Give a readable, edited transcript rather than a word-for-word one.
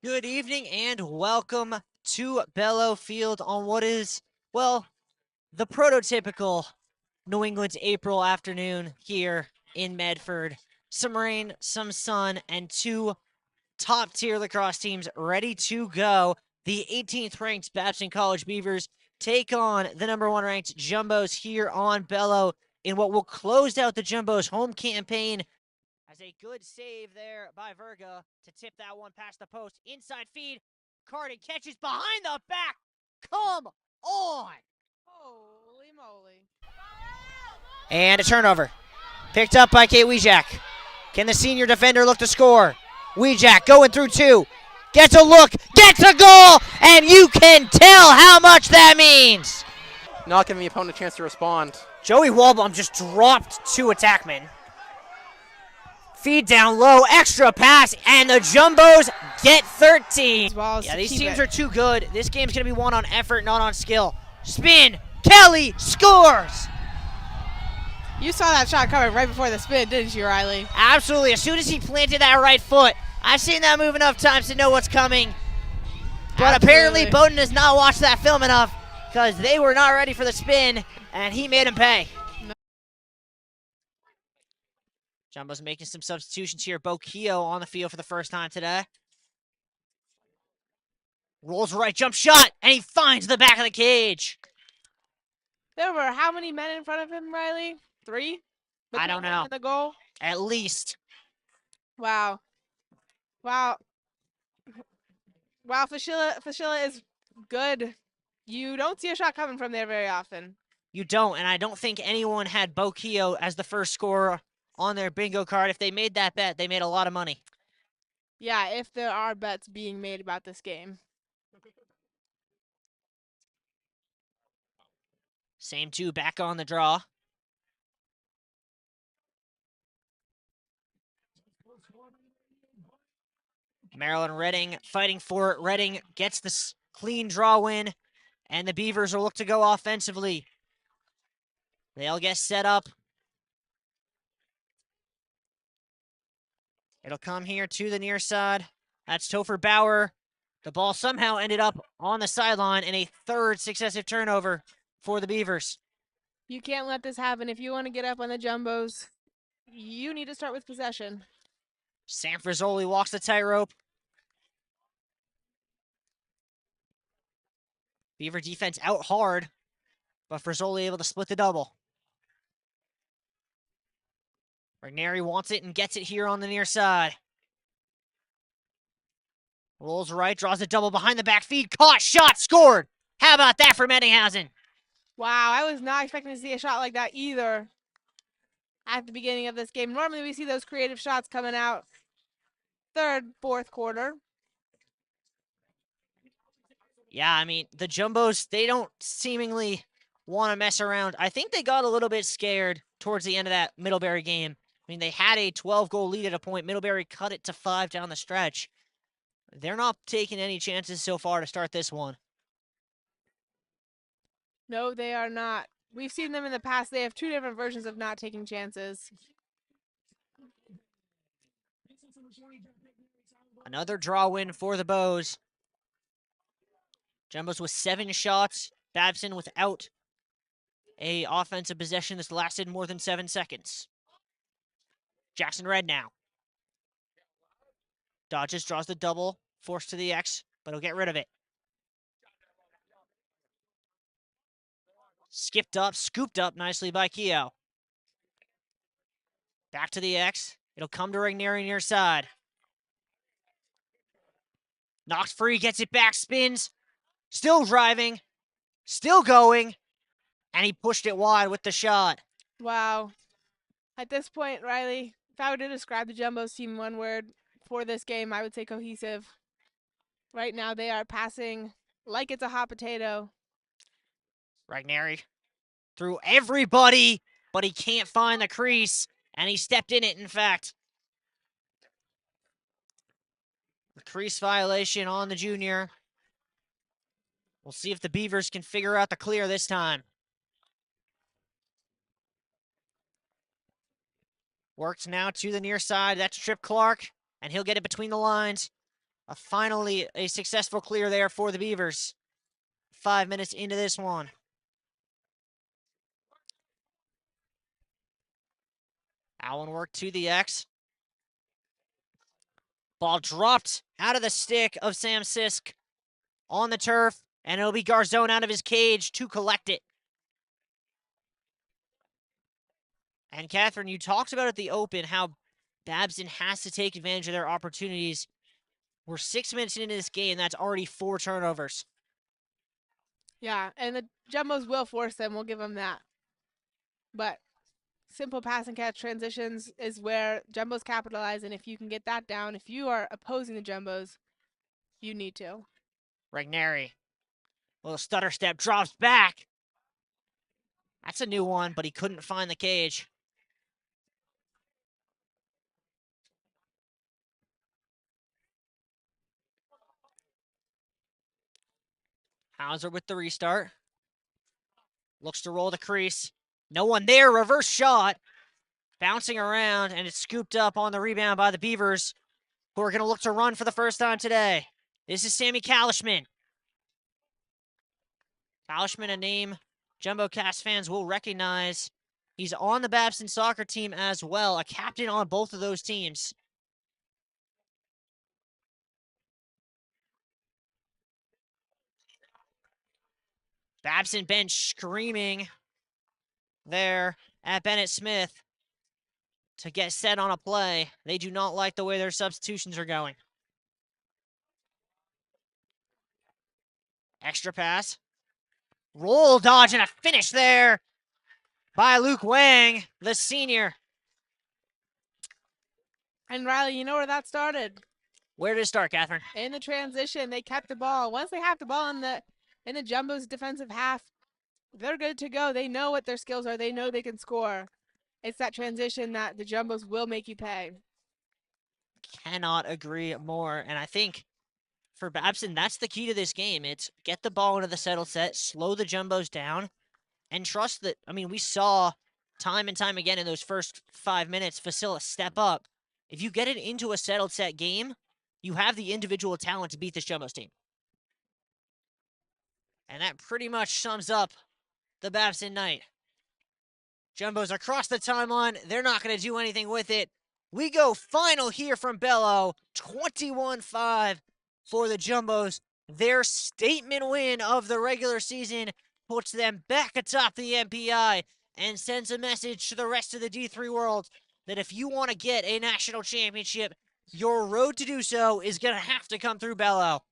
Good evening and welcome to Bellow Field on what is, well, the prototypical New England April afternoon here in Medford. Some rain, some sun, and two top-tier lacrosse teams ready to go. The 18th ranked Babson College Beavers take on the number 1 ranked Jumbos here on Bellow in what will close out the Jumbos home campaign. As a good save there by Verga to tip that one past the post. Inside feed. Carden catches behind the back. Come on. Holy moly. And a turnover. Picked up by Kate Wijak. Can the senior defender look to score? Wijak going through two. Gets a look. Gets a goal. And you can tell how much that means. Not giving the opponent a chance to respond. Joey Walbaum just dropped two attackmen. Feed down low, extra pass, and the Jumbos get 13. Yeah, these teams are too good. This game's going to be won on effort, not on skill. Spin, Kelly scores! You saw that shot coming right before the spin, didn't you, Riley? Absolutely. As soon as he planted that right foot, I've seen that move enough times to know what's coming. But apparently Bowden has not watched that film enough because they were not ready for the spin, and he made him pay. Jumbo's making some substitutions here. Bo Keogh on the field for the first time today. Rolls right, jump shot, and he finds the back of the cage. There were how many men in front of him, Riley? 3? I don't know. The goal? At least. Wow. Wow. Wow, Fashila is good. You don't see a shot coming from there very often. You don't, and I don't think anyone had Bo Keogh as the first scorer on their bingo card. If they made that bet, they made a lot of money. Yeah, if there are bets being made about this game. Same two back on the draw. Maryland Reading fighting for it. Reading gets the clean draw win, and the Beavers will look to go offensively. They'll get set up. It'll come here to the near side. That's Topher Bauer. The ball somehow ended up on the sideline in a third successive turnover for the Beavers. You can't let this happen. If you want to get up on the Jumbos, you need to start with possession. Sam Frizzoli walks the tightrope. Beaver defense out hard, but Frizzoli able to split the double. Ragneri wants it and gets it here on the near side. Rolls right, draws a double behind the back feed, caught, shot, scored. How about that for Mettinghausen? Wow, I was not expecting to see a shot like that either at the beginning of this game. Normally we see those creative shots coming out third, fourth quarter. Yeah, I mean, the Jumbos, they don't seemingly want to mess around. I think they got a little bit scared towards the end of that Middlebury game. I mean, they had a 12-goal lead at a point. Middlebury cut it to 5 down the stretch. They're not taking any chances so far to start this one. No, they are not. We've seen them in the past. They have 2 different versions of not taking chances. Another draw win for the Bows. Jumbos with 7 shots. Babson without a offensive possession that's lasted more than 7 seconds. Jackson Red now. Dodges, draws the double, forced to the X, but he'll get rid of it. Skipped up, scooped up nicely by Keogh. Back to the X. It'll come to Ragneri near side. Knocked free, gets it back, spins. Still driving, still going, and he pushed it wide with the shot. Wow. At this point, Riley, if I were to describe the Jumbos team in one word for this game, I would say cohesive. Right now, they are passing like it's a hot potato. Ragneri through everybody, but he can't find the crease, and he stepped in it, in fact. The crease violation on the junior. We'll see if the Beavers can figure out the clear this time. Works now to the near side. That's Trip Clark, and he'll get it between the lines. Finally, a successful clear there for the Beavers. 5 minutes into this one. Allen work to the X. Ball dropped out of the stick of Sam Sisk on the turf, and it'll be Garzone out of his cage to collect it. And Catherine, you talked about at the Open how Babson has to take advantage of their opportunities. We're 6 minutes into this game. That's already 4 turnovers. Yeah, and the Jumbos will force them. We'll give them that. But simple pass and catch transitions is where Jumbos capitalize, and if you can get that down, if you are opposing the Jumbos, you need to. Regneri, little stutter step, drops back. That's a new one, but he couldn't find the cage. Hauser with the restart. Looks to roll the crease. No one there, reverse shot. Bouncing around, and it's scooped up on the rebound by the Beavers, who are going to look to run for the first time today. This is Sammy Kalishman. Kalishman, a name Jumbo Cast fans will recognize. He's on the Babson soccer team as well, a captain on both of those teams. Babson bench screaming there at Bennett Smith to get set on a play. They do not like the way their substitutions are going. Extra pass. Roll dodge and a finish there by Luke Wang, the senior. And Riley, you know where that started? Where did it start, Catherine? In the transition, they kept the ball. Once they have the ball in the Jumbo's defensive half, they're good to go. They know what their skills are. They know they can score. It's that transition that the Jumbos will make you pay. Cannot agree more. And I think for Babson, that's the key to this game. It's get the ball into the settled set, slow the Jumbos down, and trust that, I mean, we saw time and time again in those first 5 minutes, Facila step up. If you get it into a settled set game, you have the individual talent to beat this Jumbos team. And that pretty much sums up the Babson night. Jumbos across the timeline. They're not going to do anything with it. We go final here from Bello. 21-5 for the Jumbos. Their statement win of the regular season puts them back atop the MPI and sends a message to the rest of the D3 world that if you want to get a national championship, your road to do so is going to have to come through Bello.